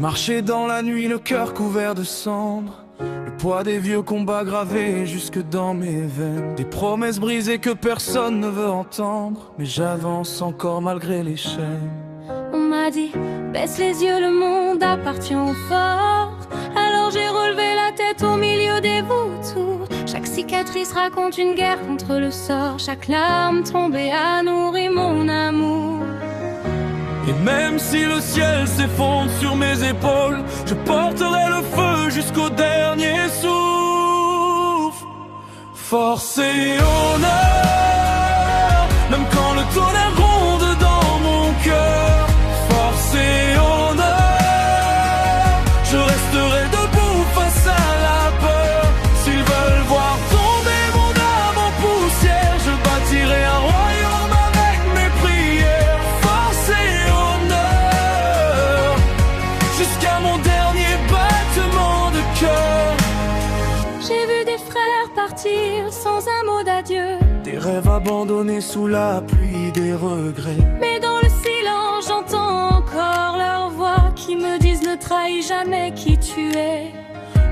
marché dans la nuit, le cœur couvert de cendres, le poids des vieux combats gravés jusque dans mes veines, des promesses brisées que personne ne veut entendre, mais j'avance encore malgré les chaînes. On m'a dit, baisse les yeux, le monde appartient aux forts. Alors j'ai relevé la tête au milieu des vautours. Chaque cicatrice raconte une guerre contre le sort. Chaque larme tombée a nourri mon amour. Et même si le ciel s'effondre sur mes épaules, je porterai le feu jusqu'au dernier souffle. Force et honneur, même quand le tonnerre gronde dans mon cœur. Force et honneur, je resterai debout face à la peur. S'ils veulent voir tomber mon âme en poussière, je bâtirai un royaume avec mes prières. Force et honneur, jusqu'à mon dernier battement de cœur. J'ai vu des frères partir sans un mot d'adieu, Des rêves abandonnés sous la pluie des regrets. mais dans le silence j'entends encore leurs voix qui me disent ne trahis jamais qui tu es.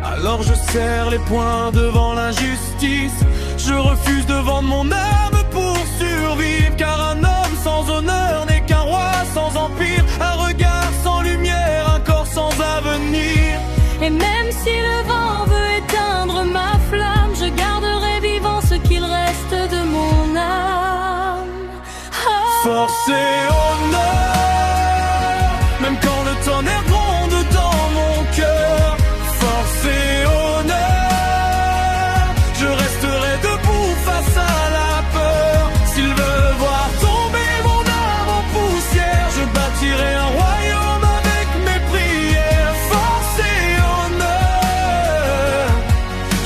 Alors je serre les poings devant l'injustice, je refuse de vendre mon âme pour survivre. Car un homme sans honneur n'est qu'un roi sans empire, un regard sans lumière, un corps sans avenir. Et même si le vent veut éteindre ma flamme, je garderai vivant ce qu'il reste de mon âme. Ah. Force et honneur, même quand le tonnerre gronde dans mon cœur. Force et honneur, je resterai debout face à la peur. S'ils veulent voir tomber mon âme en poussière, je bâtirai un royaume avec mes prières. Force et honneur,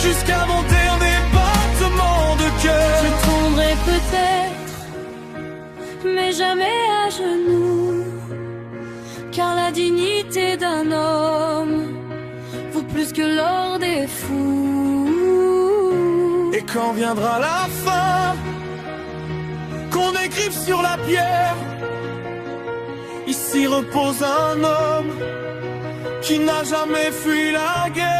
jusqu'à mon dernier battement de cœur. Je tomberai peut-être, mais jamais à genoux, car la dignité d'un homme vaut plus que l'or des fous. Et quand viendra la fin, qu'on écrive sur la pierre, ici repose un homme qui n'a jamais fui la guerre.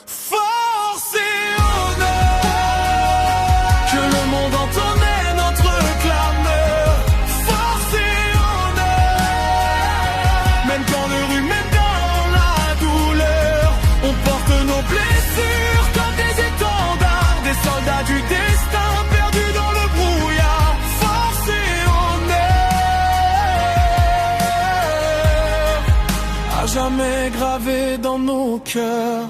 Force et honneur, que le monde entende notre clameur. Force et honneur, même quand le rue mène dans la douleur, on porte nos blessures comme des étendards, des soldats du destin perdus dans le brouillard. Force et honneur, à jamais gravé dans nos cœurs.